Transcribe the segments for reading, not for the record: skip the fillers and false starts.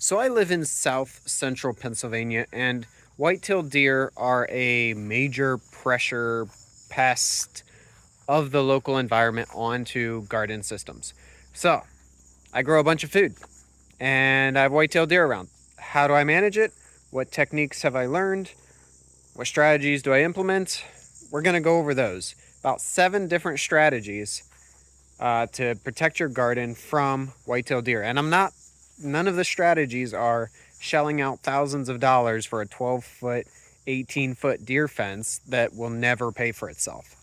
So I live in south central Pennsylvania, and white-tailed deer are a major pressure pest of the local environment onto garden systems. So I grow a bunch of food, and I have white-tailed deer around. How do I manage it? What techniques have I learned? What strategies do I implement? We're going to go over those. About 7 different strategies to protect your garden from white-tailed deer. And none of the strategies are shelling out thousands of dollars for a 12-foot, 18-foot deer fence that will never pay for itself.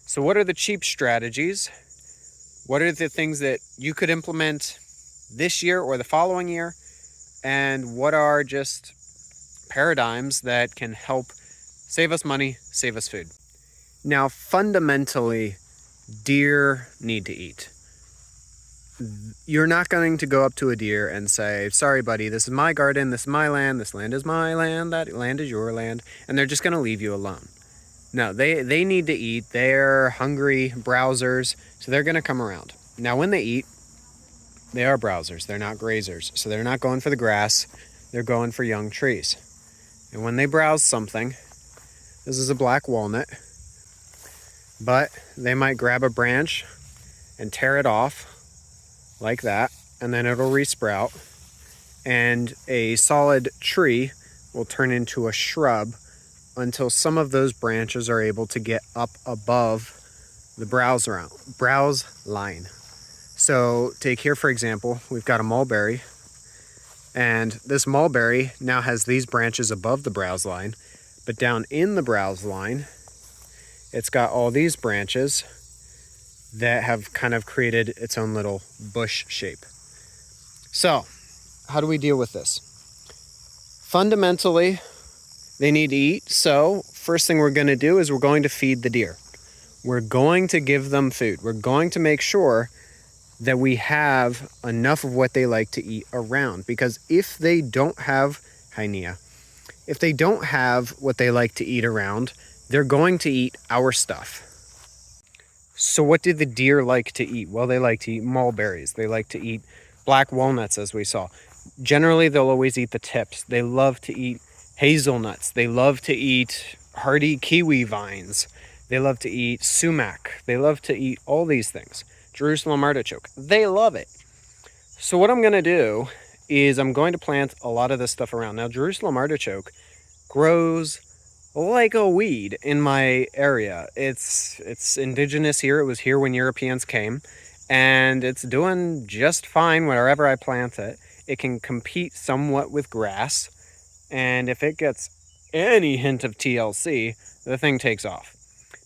So what are the cheap strategies? What are the things that you could implement this year or the following year? And what are just paradigms that can help save us money, save us food? Now, fundamentally, deer need to eat. You're not going to go up to a deer and say, sorry, buddy, this is my garden, this is my land, this land is my land, that land is your land, and they're just going to leave you alone. No, they need to eat. They're hungry browsers, so they're going to come around. Now, when they eat, they are browsers. They're not grazers, so they're not going for the grass. They're going for young trees. And when they browse something, this is a black walnut, but they might grab a branch and tear it off like that, and then it'll resprout, and a solid tree will turn into a shrub until some of those branches are able to get up above the browse line. So take here, for example, we've got a mulberry, and this mulberry now has these branches above the browse line, but down in the browse line, it's got all these branches that have kind of created its own little bush shape. So, how do we deal with this? Fundamentally, they need to eat, so first thing we're going to do is we're going to feed the deer. We're going to give them food. We're going to make sure that we have enough of what they like to eat around, because if they don't have, if they don't have what they like to eat around, they're going to eat our stuff. So what do the deer like to eat? Well, they like to eat mulberries. They like to eat black walnuts, as we saw. Generally, they'll always eat the tips. They love to eat hazelnuts. They love to eat hardy kiwi vines. They love to eat sumac. They love to eat all these things. Jerusalem artichoke. They love it. So what I'm going to do is I'm going to plant a lot of this stuff around. Now, Jerusalem artichoke grows like a weed in my area. It's indigenous here. It was here when Europeans came, and it's doing just fine wherever I plant it. It can compete somewhat with grass, and if it gets any hint of TLC, the thing takes off.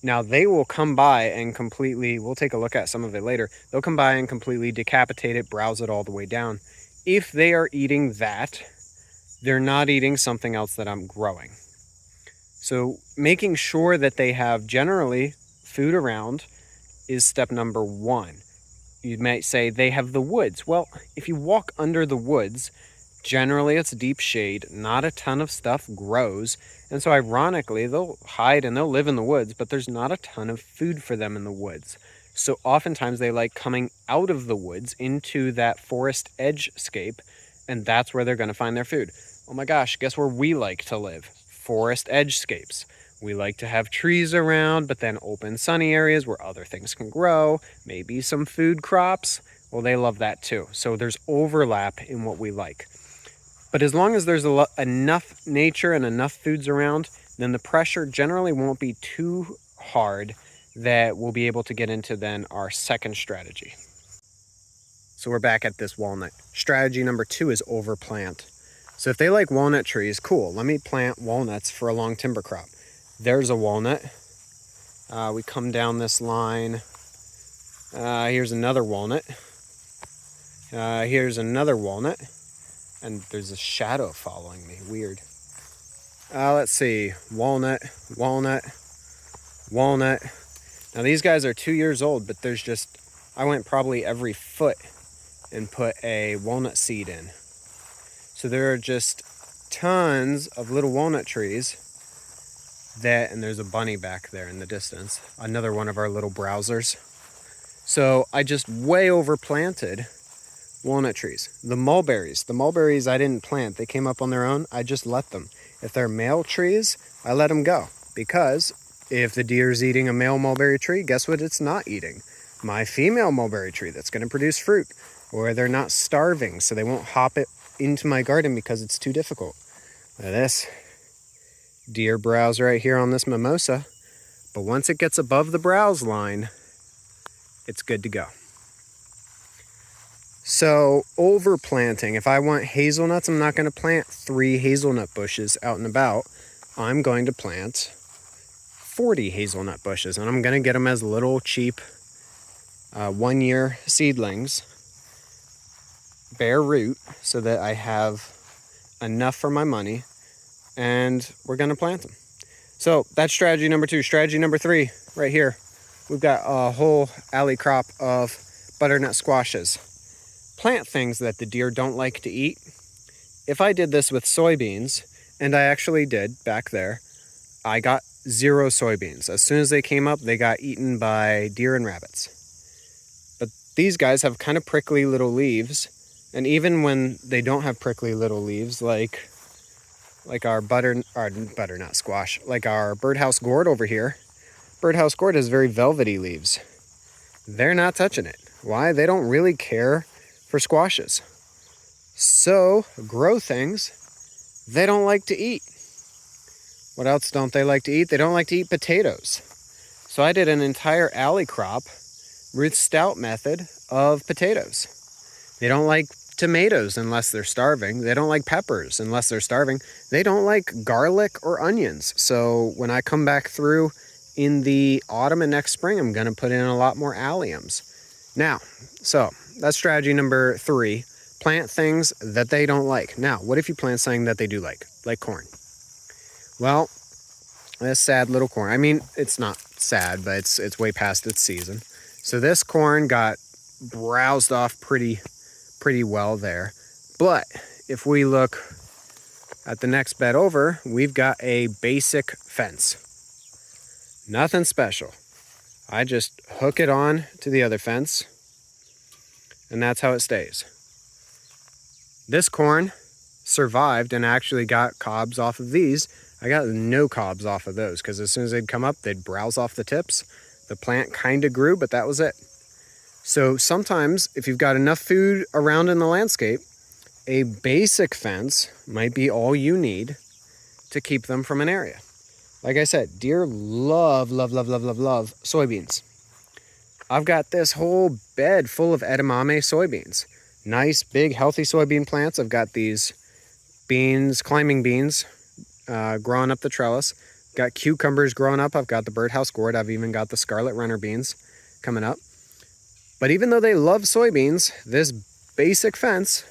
Now, they will come by and completely, we'll take a look at some of it later, they'll come by and completely decapitate it, browse it all the way down. If they are eating that, they're not eating something else that I'm growing. So making sure that they have generally food around is step number 1. You might say they have the woods. Well, if you walk under the woods, generally it's deep shade, not a ton of stuff grows. And so ironically, they'll hide and they'll live in the woods, but there's not a ton of food for them in the woods. So oftentimes they like coming out of the woods into that forest edgescape, and that's where they're going to find their food. Oh my gosh, guess where we like to live? Forest edgescapes. We like to have trees around, but then open sunny areas where other things can grow, maybe some food crops. Well, they love that too. So there's overlap in what we like. But as long as there's enough nature and enough foods around, then the pressure generally won't be too hard that we'll be able to get into then our second strategy. So we're back at this walnut. Strategy number 2 is overplant. So if they like walnut trees, cool, let me plant walnuts for a long timber crop. There's a walnut. We come down this line. Here's another walnut. Here's another walnut. And there's a shadow following me. Weird. Let's see. Walnut, walnut, walnut. Now these guys are 2 years old, but there's just, I went probably every foot and put a walnut seed in. So there are just tons of little walnut trees that, and there's a bunny back there in the distance, another one of our little browsers. So I just way overplanted walnut trees. The mulberries I didn't plant. They came up on their own. I just let them. If they're male trees, I let them go. Because if the deer's eating a male mulberry tree, guess what it's not eating? My female mulberry tree that's going to produce fruit. Or they're not starving, so they won't hop it into my garden because it's too difficult. Look at this. Deer browse right here on this mimosa. But once it gets above the browse line, it's good to go. So overplanting, if I want hazelnuts, I'm not going to plant 3 hazelnut bushes out and about. I'm going to plant 40 hazelnut bushes, and I'm going to get them as little cheap 1-year seedlings, bare root, so that I have enough for my money, and we're going to plant them. So that's strategy number 2. Strategy number 3, right here. We've got a whole alley crop of butternut squashes. Plant things that the deer don't like to eat. If I did this with soybeans, and I actually did back there, I got 0 soybeans. As soon as they came up, they got eaten by deer and rabbits. But these guys have kind of prickly little leaves, and even when they don't have prickly little leaves, like our butternut squash, like our birdhouse gourd over here, birdhouse gourd has very velvety leaves. They're not touching it. Why? They don't really care for squashes. So, grow things they don't like to eat. What else don't they like to eat? They don't like to eat potatoes. So I did an entire alley crop, Ruth Stout method, of potatoes. They don't like tomatoes unless they're starving. They don't like peppers unless they're starving. They don't like garlic or onions. So when I come back through in the autumn and next spring, I'm going to put in a lot more alliums. Now, so that's strategy number 3. Plant things that they don't like. Now, what if you plant something that they do like corn? Well, this sad little corn. I mean, it's not sad, but it's way past its season. So this corn got browsed off pretty well there. But if we look at the next bed over, we've got a basic fence. Nothing special. I just hook it on to the other fence, and that's how it stays. This corn survived and actually got cobs off of these. I got no cobs off of those because as soon as they'd come up, they'd browse off the tips. The plant kind of grew, but that was it. So sometimes if you've got enough food around in the landscape, a basic fence might be all you need to keep them from an area. Like I said, deer love soybeans. I've got this whole bed full of edamame soybeans. Nice, big, healthy soybean plants. I've got these beans, climbing beans, growing up the trellis. Got cucumbers growing up. I've got the birdhouse gourd. I've even got the scarlet runner beans coming up. But even though they love soybeans, this basic fence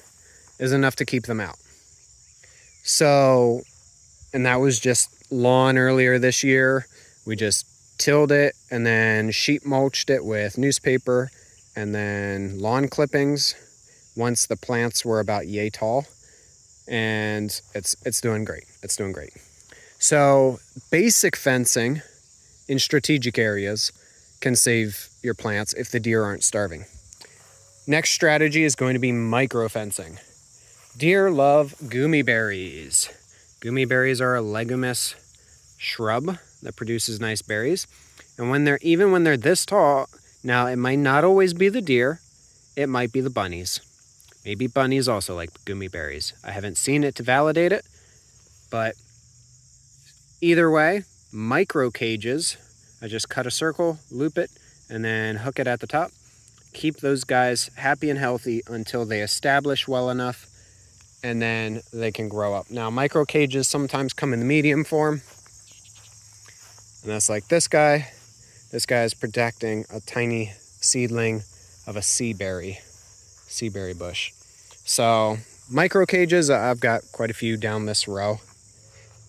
is enough to keep them out. So, and that was just lawn earlier this year. We just tilled it and then sheet mulched it with newspaper and then lawn clippings once the plants were about yay tall. And it's doing great. It's doing great. So basic fencing in strategic areas can save your plants if the deer aren't starving. Next strategy is going to be micro fencing. Deer love gummy berries. Gummy berries are a leguminous shrub that produces nice berries. And when they're this tall, now it might not always be the deer, it might be the bunnies. Maybe bunnies also like gummy berries. I haven't seen it to validate it, but either way, micro cages, I just cut a circle, loop it, and then hook it at the top. Keep those guys happy and healthy until they establish well enough, and then they can grow up. Now, micro cages sometimes come in the medium form, and that's like this guy. This guy is protecting a tiny seedling of a sea berry bush. So micro cages, I've got quite a few down this row.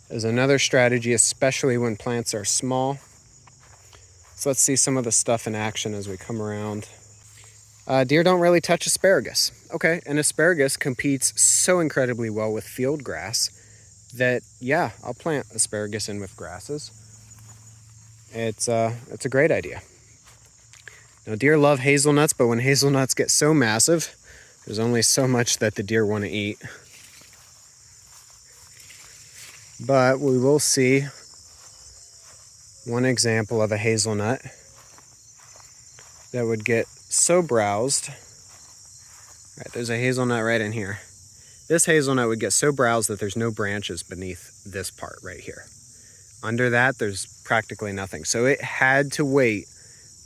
There's another strategy, especially when plants are small. So let's see some of the stuff in action as we come around. Deer don't really touch asparagus. Okay, and asparagus competes so incredibly well with field grass that, yeah, I'll plant asparagus in with grasses. It's a great idea. Now, deer love hazelnuts, but when hazelnuts get so massive, There's only so much that the deer want to eat. But we will see one example of a hazelnut that would get so browsed. All right, there's a hazelnut right in here. This hazelnut would get so browsed that there's no branches beneath this part right here. Under that, there's practically nothing. So it had to wait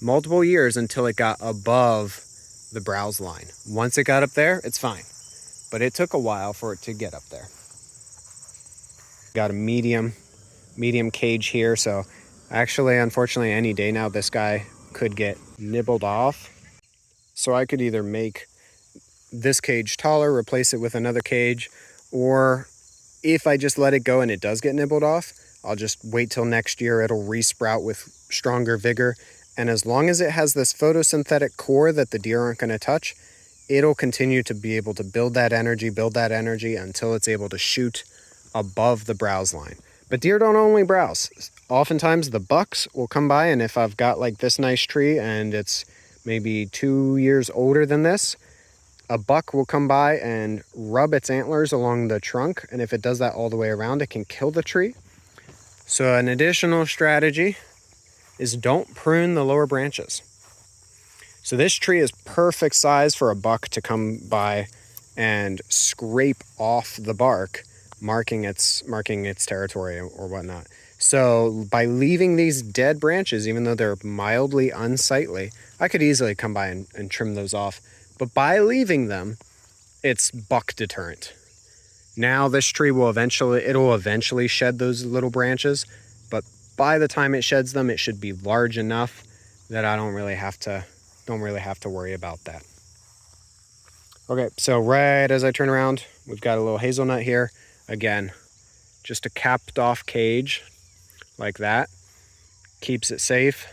multiple years until it got above the browse line. Once it got up there, it's fine. But it took a while for it to get up there. Got a medium cage here. So actually, unfortunately, any day now, this guy could get nibbled off. So I could either make this cage taller, replace it with another cage, or if I just let it go and it does get nibbled off, I'll just wait till next year. It'll resprout with stronger vigor. And as long as it has this photosynthetic core that the deer aren't going to touch, it'll continue to be able to build that energy until it's able to shoot above the browse line. But deer don't only browse. Oftentimes the bucks will come by, and if I've got like this nice tree and it's maybe 2 years older than this, a buck will come by and rub its antlers along the trunk, and if it does that all the way around, it can kill the tree. So an additional strategy is don't prune the lower branches. So this tree is perfect size for a buck to come by and scrape off the bark, marking its territory or whatnot. So by leaving these dead branches, even though they're mildly unsightly, I could easily come by and trim those off. But by leaving them, it's buck deterrent. Now this tree will eventually shed those little branches, but by the time it sheds them, it should be large enough that I don't really have to worry about that. Okay, so right as I turn around, we've got a little hazelnut here. Again, just a capped off cage like that. Keeps it safe.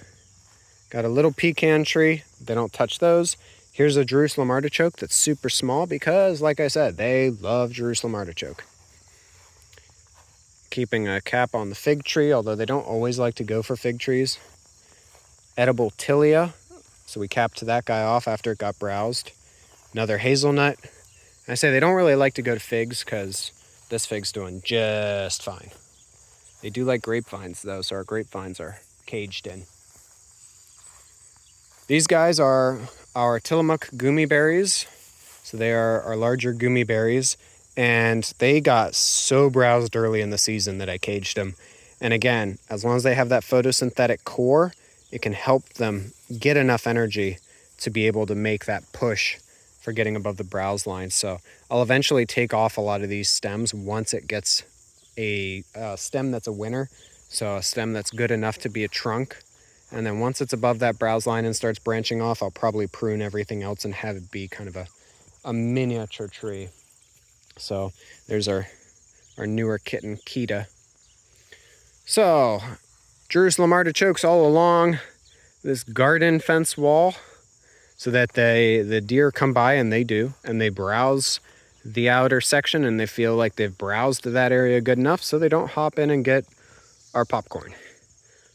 Got a little pecan tree. They don't touch those. Here's a Jerusalem artichoke that's super small because, like I said, they love Jerusalem artichoke. Keeping a cap on the fig tree, although they don't always like to go for fig trees. Edible tilia, so we capped that guy off after it got browsed. Another hazelnut. I say they don't really like to go to figs because this fig's doing just fine. They do like grapevines though, so our grapevines are caged in. These guys are our Tillamook gummy berries. So they are our larger gummy berries. And they got so browsed early in the season that I caged them. And again, as long as they have that photosynthetic core, it can help them get enough energy to be able to make that push for getting above the browse line. So I'll eventually take off a lot of these stems once it gets a stem that's a winner. So a stem that's good enough to be a trunk. And then once it's above that browse line and starts branching off, I'll probably prune everything else and have it be kind of a miniature tree. So there's our newer kitten, Kita. So Jerusalem artichokes all along this garden fence wall so that the deer come by, and they browse the outer section, and they feel like they've browsed that area good enough so they don't hop in and get our popcorn.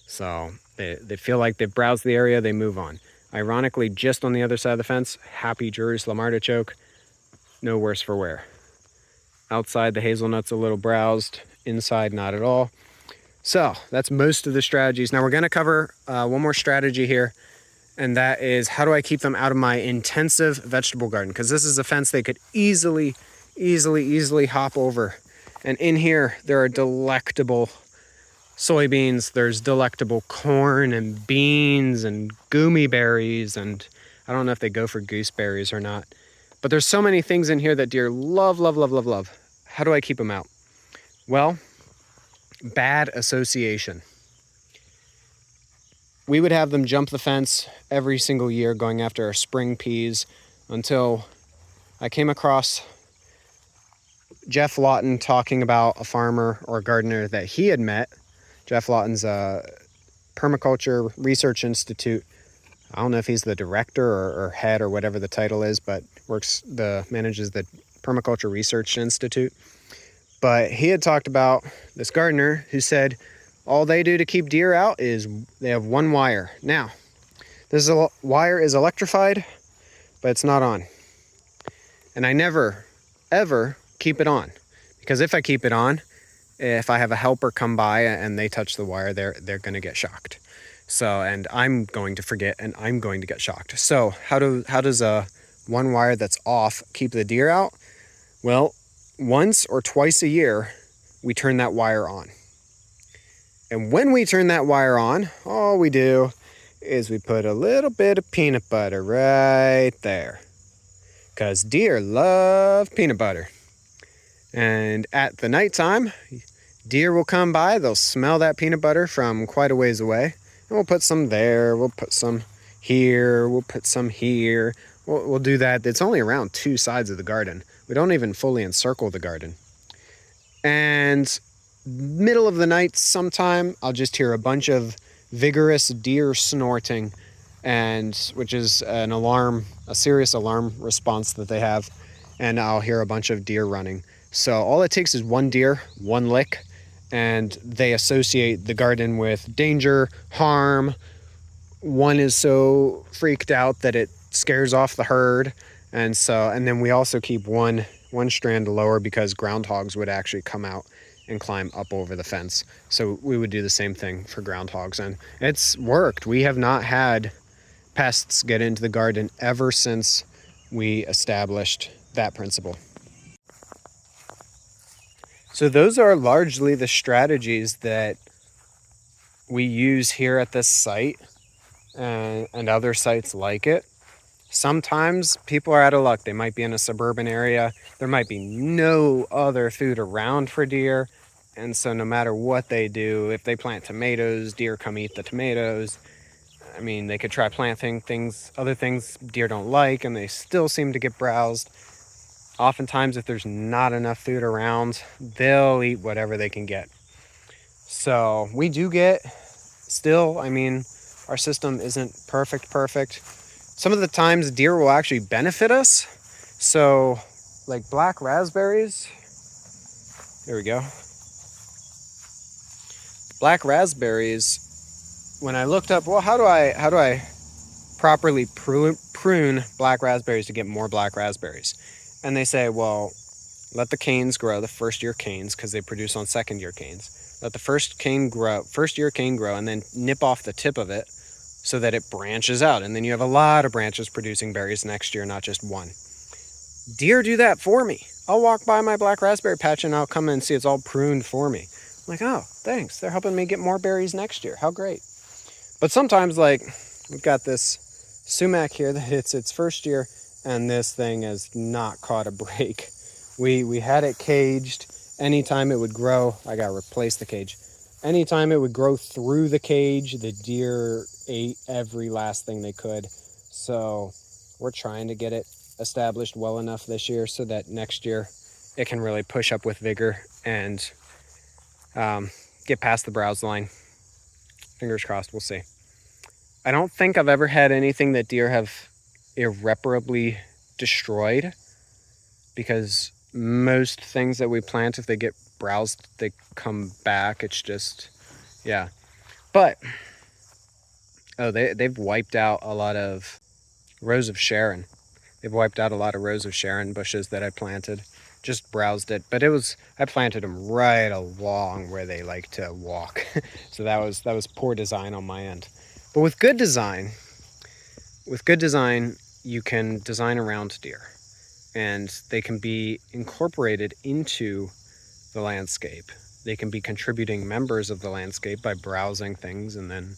So they feel like they've browsed the area, they move on. Ironically, just on the other side of the fence, happy Jerusalem artichoke, no worse for wear. Outside, the hazelnut's a little browsed, inside, not at all. So that's most of the strategies. Now we're going to cover one more strategy here, and that is how do I keep them out of my intensive vegetable garden? Because this is a fence they could easily hop over. And in here, there are delectable soybeans, there's delectable corn and beans and gummy berries, and I don't know if they go for gooseberries or not. But there's so many things in here that deer love. How do I keep them out? Well, bad association. We would have them jump the fence every single year going after our spring peas until I came across Jeff Lawton talking about a farmer or a gardener that he had met. Jeff Lawton's a Permaculture Research Institute. I don't know if he's the director or head or whatever the title is, but manages the Permaculture Research Institute. But he had talked about this gardener who said all they do to keep deer out is they have one wire. Now, this wire is electrified, but it's not on. And I never, ever keep it on, because if I keep it on, if I have a helper come by and they touch the wire, they're going to get shocked. So, and I'm going to forget, and I'm going to get shocked. So how does a one wire that's off keep the deer out? Well, once or twice a year, we turn that wire on. And when we turn that wire on, all we do is we put a little bit of peanut butter right there, because deer love peanut butter. And at the nighttime, deer will come by, they'll smell that peanut butter from quite a ways away, and we'll put some there, we'll put some here, we'll put some here. We'll do that. It's only around 2 sides of the garden. We don't even fully encircle the garden. And middle of the night sometime, I'll just hear a bunch of vigorous deer snorting, and which is an alarm, a serious alarm response that they have, and I'll hear a bunch of deer running. So all it takes is one deer, one lick, and they associate the garden with danger, harm. One is so freaked out that it scares off the herd, and then we also keep one strand lower because groundhogs would actually come out and climb up over the fence. So we would do the same thing for groundhogs, and it's worked. We have not had pests get into the garden ever since we established that principle. So those are largely the strategies that we use here at this site and other sites like it. Sometimes people are out of luck. They might be in a suburban area. There might be no other food around for deer. And so no matter what they do, if they plant tomatoes, deer come eat the tomatoes. I mean, they could try planting other things deer don't like, and they still seem to get browsed. Oftentimes, if there's not enough food around, they'll eat whatever they can get. So we do get still, I mean, our system isn't perfect. Some of the times deer will actually benefit us. So like black raspberries, there we go. Black raspberries, when I looked up, well, how do I properly prune black raspberries to get more black raspberries? And they say, well, let the canes grow, the first year canes, because they produce on second year canes. Let the first year cane grow, and then nip off the tip of it so that it branches out. And then you have a lot of branches producing berries next year, not just one. Deer do that for me. I'll walk by my black raspberry patch and I'll come in and see it's all pruned for me. I'm like, oh, thanks. They're helping me get more berries next year. How great. But sometimes, like, we've got this sumac here that it's its first year, and this thing has not caught a break. We had it caged. Anytime it would grow, I got to replace the cage. Anytime it would grow through the cage, the deer ate every last thing they could. So we're trying to get it established well enough this year so that next year it can really push up with vigor and get past the browse line. Fingers crossed, we'll see. I don't think I've ever had anything that deer have irreparably destroyed, because most things that we plant, if they get browsed, they come back. It's just, yeah. But, they've wiped out a lot of rows of Sharon. They've wiped out a lot of rows of Sharon bushes that I planted. Just browsed it, but I planted them right along where they like to walk. So that was poor design on my end. But with good design, you can design around deer, and they can be incorporated into the landscape. They can be contributing members of the landscape by browsing things and then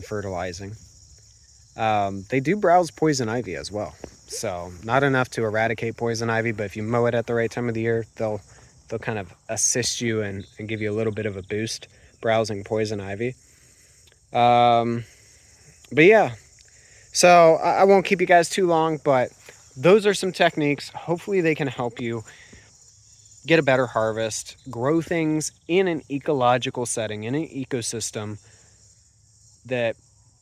fertilizing. They do browse poison ivy as well. So not enough to eradicate poison ivy, but if you mow it at the right time of the year, they'll kind of assist you and give you a little bit of a boost browsing poison ivy. But yeah, so I won't keep you guys too long, but those are some techniques. Hopefully they can help you get a better harvest, grow things in an ecological setting, in an ecosystem that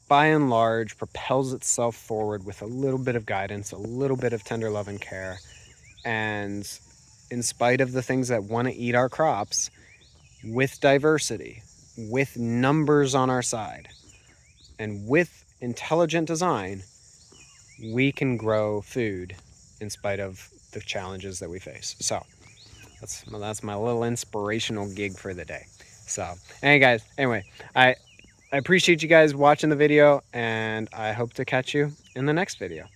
by and large propels itself forward with a little bit of guidance, a little bit of tender love and care. And in spite of the things that want to eat our crops, with diversity, with numbers on our side, and with intelligent design, we can grow food in spite of the challenges that we face. So that's my little inspirational gig for the day. So, anyway, I appreciate you guys watching the video, and I hope to catch you in the next video.